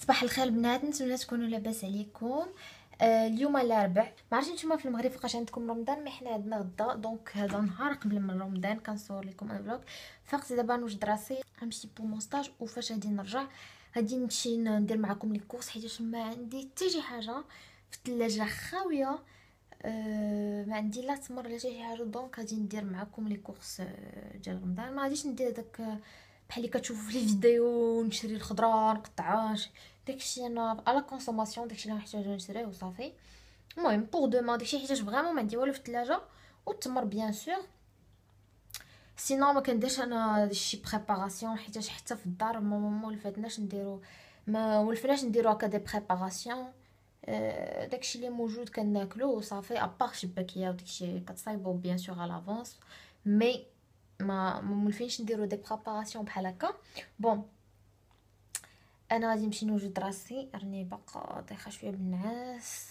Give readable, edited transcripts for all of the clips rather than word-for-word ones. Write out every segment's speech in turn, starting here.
صباح الخير بنات، نتمنى تكونوا لاباس عليكم. اليوم الاربع، ما عرفتش نتوما في المغرب فوقاش عندكم رمضان، مي حنا عندنا غدا. دونك هذا نهار قبل من رمضان كنصور لكم ان فلوق. فقت دابا نوجد راسي غنمشي بو مونستاج، وفاش غادي نرجع غادي نمشي ندير معكم لي كورس، حيت ما عندي حتى شي حاجه في الثلاجه خاويه. ما عندي لا تمر لا حتى شي حاجه. دونك غادي ندير معكم لي كورس ديال رمضان. ما غاديش ندير داك بحال اللي كتشوفوا في لي فيديو، نشري الخضره نقطعها، داكشي انا على كونسوماسيون، داكشي اللي محتاجه نشريه وصافي. المهم بوغ دوما داكشي حيت فريمون ما عندي والو في الثلاجه، والتمر بيان سور. سينو ما كنديرش انا شي بريباراسيون، حيت حتى في الدار ما ولفاتناش نديرو، ما ولفناش نديرو هكا دي بريباراسيون. داكشي اللي موجود كناكلو وصافي، ابار شباكيه وداكشي كتصايبو بيان سور على لافونس. مي ما مولفينش نديرو دي بريباراسيون بحال هكا. بون انا غادي نمشي نوجد راسي، راني باقا طايحه شويه بالنعاس.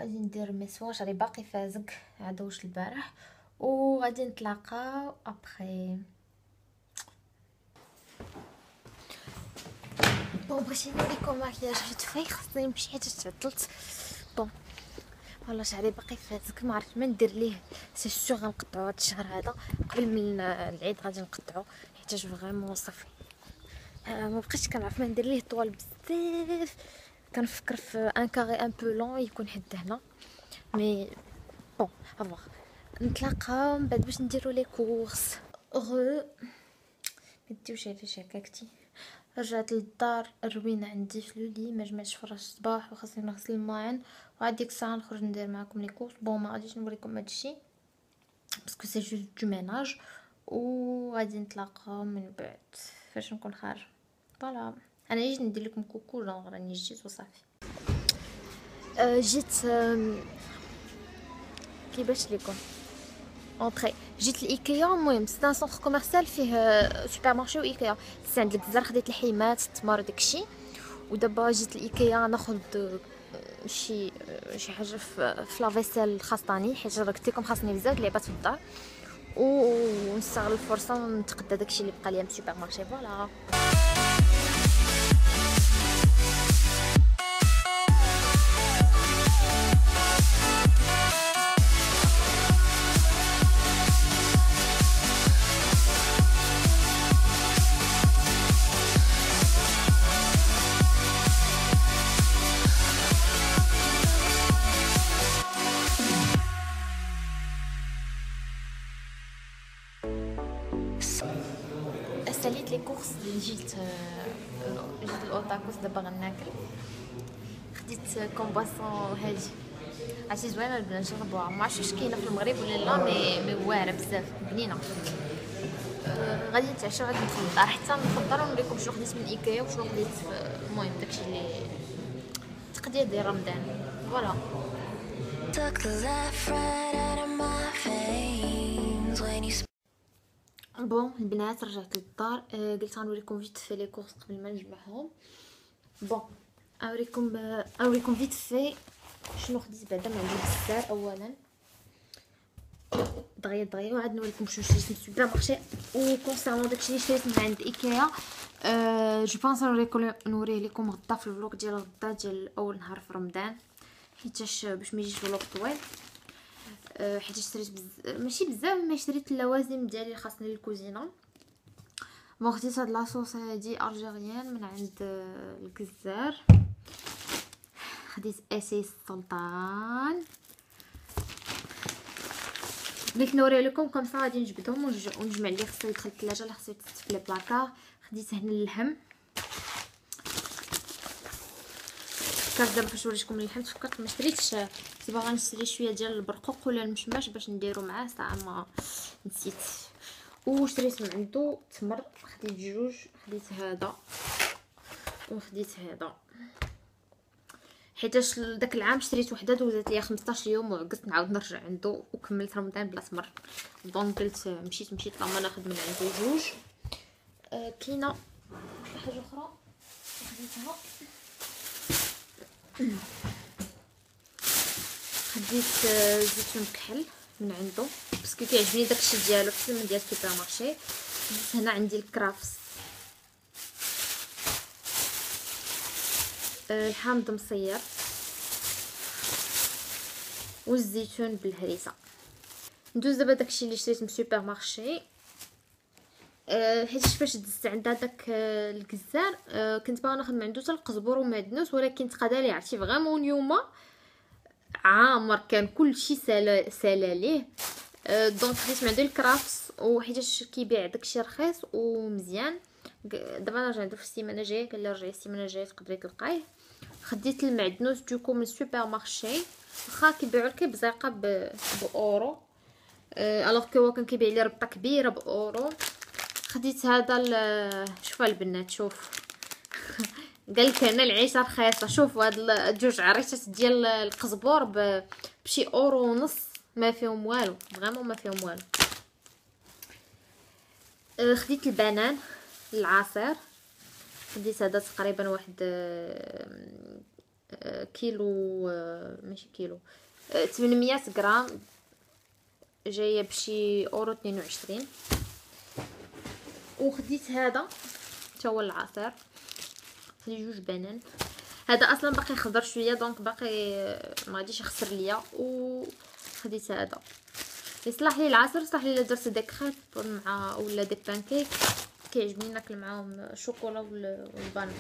غادي ندير ميسواج، راني باقي فازق عاد واش البارح، وغادي نتلاقاو ابري. بون بغيت نوريكم ماكياج جيت فاي، خصني نمشي حيت تعطلت. بون والله شعري باقي فازق، ما عرفت ما ندير ليه. سي سيغ غنقطعو هاد الشهر هذا قبل من العيد، غادي نقطعو حيت فريمون صافي. ما بقيتش كنعرف ما ندير ليه طوال بزاف. كنفكر في ان كاري ان بو لون يكون حد هنا، مي بون افوار. نتلاقاو من بعد باش نديرو لي كورس. غو كديوش علاش هكاكتي. رجعت للدار، الروينه عندي في لولي، ما جمعتش فراش الصباح وخاصني نغسل الماعن، وعاد ديك الساعه نخرج ندير معكم لي كورس. بون ما غاديش نوريكم هادشي باسكو سي جوست دو ميناج، وغادي نتلاقاو من بعد فاش نكون خارج. فوالا انا جيت ندير لكم كوكو، راني جيت وصافي. جيت كيفاش ليكم اونطري. جيت لايكيا. المهم سي ان سونتر كوميرسيال فيه سوبر مارشي وايكيا. عند الجزر خديت الحيمات التمر داكشي، ودابا جيت لايكيا ناخذ شي حاجه في لافيسيل الخاصني، حيت قلت لكم خاصني بزاف لعبات في الدار، ونستغل الفرصه ونتقدى داكشي اللي بقى ليا من السوبر مارشي. فوالا ساليت لي كورس. جيت الاوتاكوس دابا غناكل. خديت كومباسون هادي، عرفتي زوينه البنات نجربوها. ما عرفتش واش كاينه في المغرب ولا لا، مي واعره بزاف بنينه. غادي نتعشى غادي ندخل للدار، حتى ندخل للدار ونوريكم شنو خديت من ايكيا وشنو خديت. المهم داكشي اللي تقدير ديال رمضان. فوالا بون البنات رجعت للدار. قلت غنوريكم فيت في لي كورس قبل ما نجمعهم. بون اوريكم فيت في شنو خديت بعدا. ما عندي بزاف. اولا دغيا وعاد نوريكم شنو شريت من السوبر مارشي. وكونسيرنون داكشي اللي شريت من عند ايكيا، جو بونس نوريه لكم غدا في الفلوق ديال غدا ديال اول نهار في رمضان، حيتاش باش ما يجيش فلوق طويل. حيت شريت ماشي بزاف، ما شريت اللوازم ديالي اللي خاصني للكوزينه. بون خديت هاد لاصوص هادي ارجيريان من عند الجزار. خديت اسي السلطان. بغيت نوري لكم كومسا غادي نجبدهم ونجمع اللي خصو يدخل الثلاجه، اللي خصو يتحط في لي بلاكار. خديت هنا اللحم. فكرت دابا فاش نوريكم اللحم تفكرت ما شريتش، كنت باغا نشري شويه ديال البرقوق ولا المشماش باش نديرو معاه، ساعه ما نسيت. وشريت من عنده تمر، خديت جوج. خديت هذا وخديت هذا، حيتاش داك العام شريت وحده دوزات ليا 15 يوم وعقزت نعاود نرجع عنده، وكملت رمضان بلا تمر. دونك قلت مشيت لما ناخذ من عنده جوج. كاينه حاجه اخرى خديت زيتون كحل من عنده باسكو كيعجبني داكشي ديالو احسن من ديال السوبر مارشي. خديت هنا عندي الكرافس، الحامض مصير والزيتون بالهريسه. ندوز دابا داكشي اللي شريت من السوبر مارشي. حيت فاش دزت عند هذاك الكزار كنت باغا ناخذ من عنده حتى القزبر ومعدنوس، ولكن تقادا لي عرفتي فريمون اليوم عامر كان كلشي سالا ليه. دونك خديت من عنده الكرافس وحيتاش كيبيع داكشي رخيص ومزيان. دابا انا ندير في السيمانه الجايه، قال لي رجعي السيمانه الجايه تقدري تلقايه. خديت المعدنوس دوكو من السوبر مارشي، واخا كيبيعوا لك بزاقه باورو الوغ كو هو كان كيبيع لي ربطه كبيره باورو. خديت هذا شوفوا البنات شوف قال لك هنا العيشه رخيصه. شوفوا هاد جوج عريشات ديال القزبور بشي اورو ونص، ما فيهم والو فريمون ما فيهم والو. خديت البنان العصير، خديت هذا تقريبا واحد كيلو ماشي كيلو 800 غرام، جايه بشي اورو 22. وخديت هذا حتى هو العصير، خديت جوج بنان. هذا اصلا باقي خضر شويه دونك باقي ما غاديش يخسر ليا. وخديت هذا يصلح لي العصير، صح لي درت دي كريب مع ولا دي بانكيك كيعجبني ناكل معاهم الشوكولا والبان.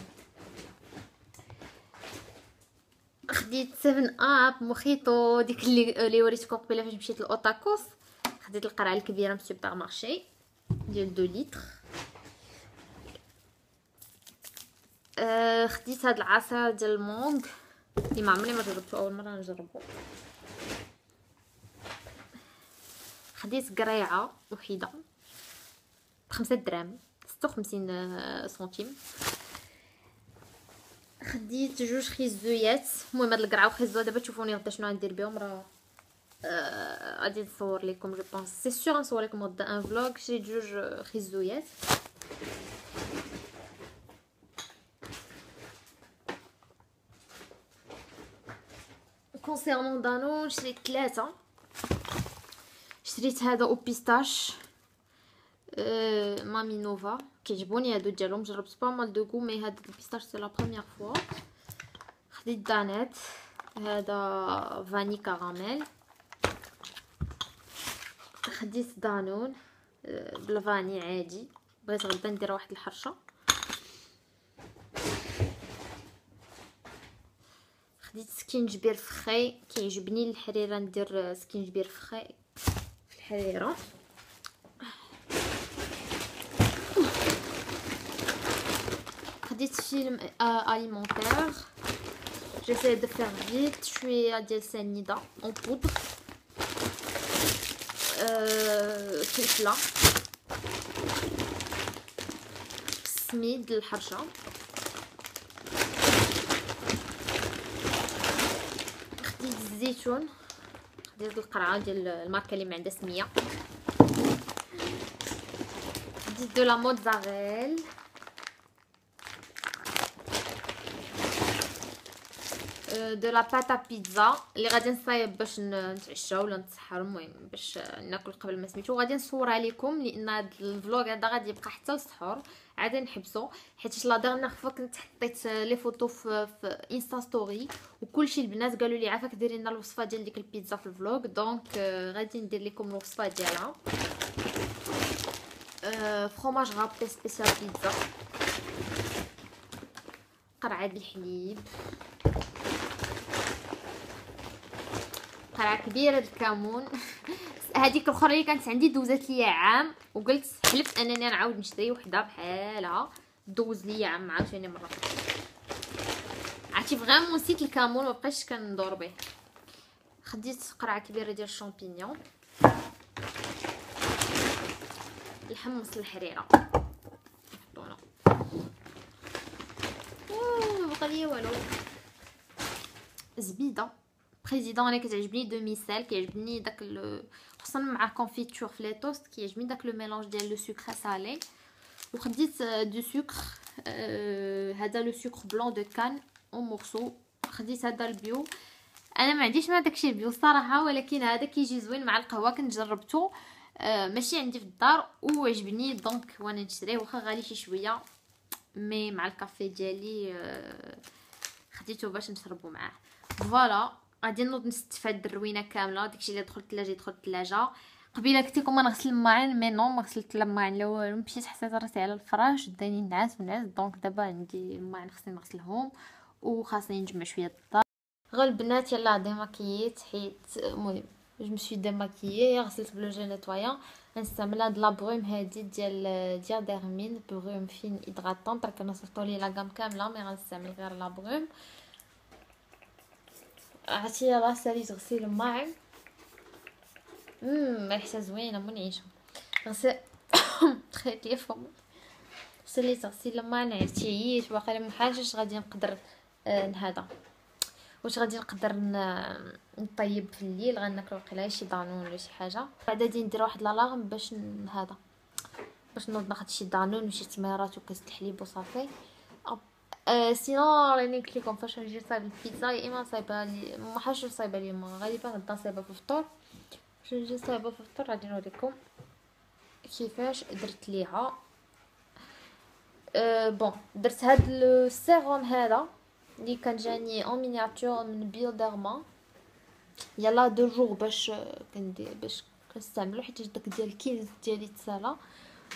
خديت 7 اب موخيتو ديك اللي وريتكم قبيله فاش مشيت لاوتاكوس. خديت القرعه الكبيره من السوبر مارشي ديال 2 لتر. خديت هاد العصير ديال المونغ اللي ما عمرني ما جربته، اول مره نجربه. خديت قريعه وحيده ب5 دراهم 56 سنتيم. خديت جوج خيزويات. المهم هاد القرعه وخيزوه دابا تشوفوني غدا شنو غندير بهم. راه غادي نصور لكم جو بونس سي سور نصور لكم غدا ان فلوغ. شريت جوج خيزويات. كونسيرنون دانون شريت 3. شريت هذا او بيستاش مامي نوفا، كيعجبوني هادو ديالهم، جربت با مال دو غو مي هاد البيستاش سي لا بروميير فوا. خديت دانيت هذا فاني كراميل. خديت دانون بلا فاني عادي، بغيت غدا ندير واحد الحرشه. خديت سكينجبير فخي، كيعجبني الحريره ندير سكينجبير فخي في الحريره. خديت فيلم اليمونتير، جيساي دو فير فيت. شويه ديال سنيده اون بودر، فلفله، سميد للحرشه. خديت الزيتون، خديت القرعه ديال الماركه اللي ما عندها سميه. خديت دو لا موتزاريل. دو لا باتا بيتزا اللي غادي نصايب باش نتعشى ولا نتسحر، المهم باش ناكل قبل ما سميتو. غادي نصورها لكم لان هذا الفلوغ هذا غادي يبقى حتى للسحور، عادي نحبسو حيت لا ديرنيير فوا كنت حطيت لي فوتو في انستا ستوري وكلشي البنات قالوا لي عافاك ديري لنا الوصفه ديال ديك البيتزا في الفلوغ. دونك غادي ندير لكم الوصفه ديالها. فروماج غابي سبيسيال بيتزا، قرعه بالحليب، قرعه كبيره الكمون. هذيك الاخرى اللي كانت عندي دوزات ليا عام وقلت حلفت انني نعاود نشري وحده بحالها دوز ليا عام عاوتاني مره. عرفتي فريمون نسيت الكمون ما بقيتش كندور به. خديت قرعه كبيره ديال الشامبينيون، الحمص الحريره نحطونا. بقى ليا والو. زبيده بريزيدون انا كتعجبني دومي سال، كيعجبني داك خصوصا مع كونفيتور في لي توست، كيعجبني داك لو ميلونج ديال لو سكر سالي. وخديت دو سكر هذا لو سكر بلون دو كان اون مورسو. خديت هذا البيو انا ما عنديش مع داكشي البيو الصراحه، ولكن هذا كيجي زوين مع القهوه. كنت جربته ماشي عندي في الدار وعجبني، دونك وانا نشريه واخا غالي شي شويه، مي مع الكافي ديالي خديته باش نشربو معاه. فوالا غادي نوض نستفاد الروينه كامله. داكشي اللي دخل الثلاجه يدخل الثلاجه. قبيله قلت لكم نغسل الماعن، مي نو ما غسلت لا الماعن لا والو، مشيت حسيت راسي على الفراش داني نعاس ونعس. دونك دابا عندي الماعن خصني نغسلهم وخاصني نجمع شويه الدار. غير البنات يلا ديماكييت حيت المهم جو مسوي ديماكيي، غسلت بلوجي نيطوايا. غنستعمل هاد لا بروم هادي ديال ديرمين بروم فين هيدراتون، برك انا صيفطوا لي لا غام كامله، مي غنستعمل غير لا بروم. عرفتي يلا ساليت غسيل الماعن، ريحتها زوينه منعشه. غسل تخيلت لي فم ساليت غسيل الماعن، عرفتي عييت باقي ما حاجش غادي نقدر هذا واش غادي نقدر نطيب في الليل. غناكلو وقيلا شي دانون ولا شي حاجه. بعد غادي ندير واحد لالاغم باش هذا باش نوض ناخذ شي دانون وشي تميرات وكاس الحليب وصافي. سينو راني قلت لكم فاش نجي صايب البيتزا يا اما صايبه لي ما حاش صايبه اليوم، غالبا غدا صايبه في الفطور. باش نجي صايبه في الفطور غادي نوريكم كيفاش درت ليها. بون درت هاد السيروم هذا اللي كان جاني اون مينياتور من بيوديرما يلا 2 جور باش كندير باش كنستعملو حيت داك ديال الكيلز ديالي تسالى،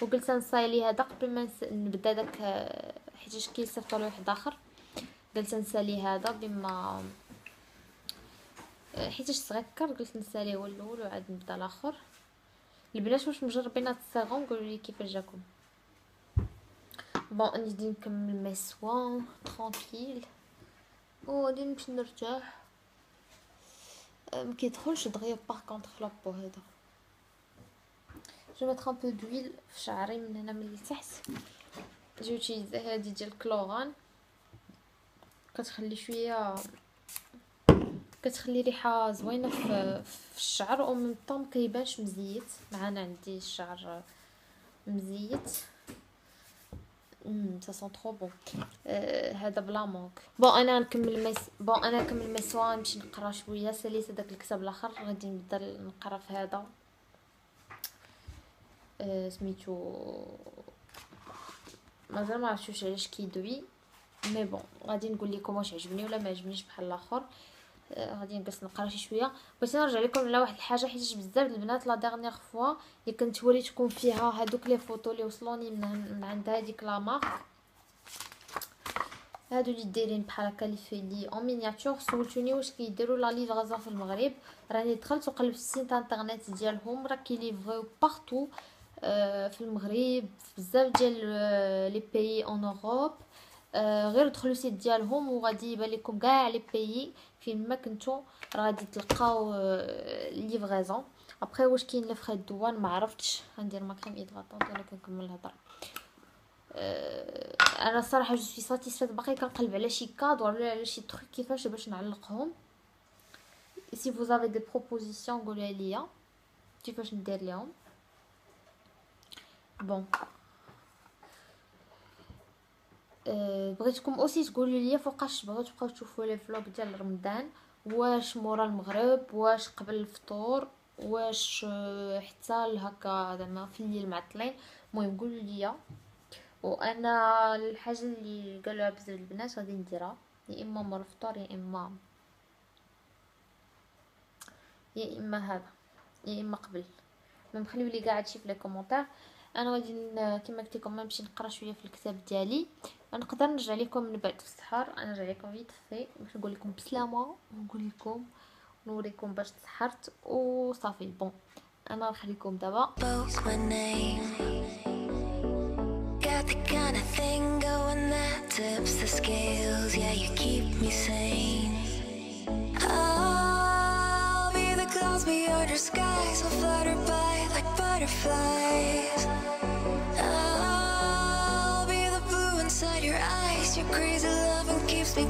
وقلت نصايلي هذا قبل ما نبدا داك حيت كيل صيفطوا لي واحد اخر. قلت نسالي هذا بما حيت تذكر قلت نساليه هو الاول وعاد نبدا الاخر. البنات واش مجربين هاد السيروم قولوا لي كيفاش جاكم. بون غادي نكمل مي سوان ترانكيل وغادي نمشي نرتاح. ما كيدخلش دغيا باغ كونطخ لابو هذا. جو ميتر ان بو دويل في شعري من هنا من التحت. جوتي هذه ديال كلوران كتخلي شويه كتخلي ريحه زوينه في الشعر او من طون كيبانش مزيت. معنا عندي الشعر مزيت سا سون ترو بون. هذا بلا مونك. بون انا نكمل مسوا نمشي نقرا شويه. ساليت هذاك الكتاب الاخر غادي نبدا نقرا في هذا سميتو مازال ما عرفتش علاش كيدوي، مي بون غادي نقول لكم واش عجبني ولا ما عجبنيش بحال الاخر. غادي نجلس نقرا شي شويه. بغيت نرجع لكم على واحد الحاجه حيت بزاف البنات لا ديرنيير فوا اللي كنت وريتكم فيها هذوك لي فوتو اللي وصلوني من عند هذيك لا مارك، هادو اللي دايرين بحال هكا لي فيلي اون مينياتور. سولتوني واش كيديروا لا ليفرازون في المغرب. راني دخلت وقلبت في السيت انترنيت ديالهم، راه كيليفريو بارتو في المغرب في بزاف ديال لي بيي اون اوروب. غير دخلوا السيت ديالهم وغادي يبان لكم كاع لي بيي فين ما كنتو راه غادي تلقاو ليفريزون. ابري واش كاين لي فخي الدوان ما عرفتش. غندير ما كريم هيدراتونط ولا كنكمل الهضره. انا الصراحه جو سوي ساتيسفيت. باقي كنقلب على شي كادو ولا على شي تروك كيفاش باش نعلقهم. سي فوز افي دي بروبوزيسيون قولوا لي كيفاش ندير ليهم. بون بغيتكم اوسي تقولوا لي فوقاش بغيتو تبقاو تشوفوا لي فلوق ديال رمضان، واش مورا المغرب واش قبل الفطور واش حتى هكا زعما في الليل معطلين. المهم قولوا لي. وانا الحاجه اللي قالوها بزاف البنات غادي نديرها يا اما مورا الفطور يا اما هذا يا اما قبل. ما نخليو لي قاعد شي في لي كومونتير. انا غادي كما قلت لكم نمشي نقرا شويه في الكتاب ديالي. نقدر نرجع لكم من بعد في السحر. انا نرجع لكم فيت في باش نقول لكم بسلامه ونقول لكم نوريكم باش تسحرت وصافي. بون انا نخليكم دابا. Got the kind of thing going that tips the scales. Yeah, you keep me sane. I'll be the clouds beyond your skies. We'll flutter by like butterflies. I'll be the blue inside your eyes. Your crazy loving keeps me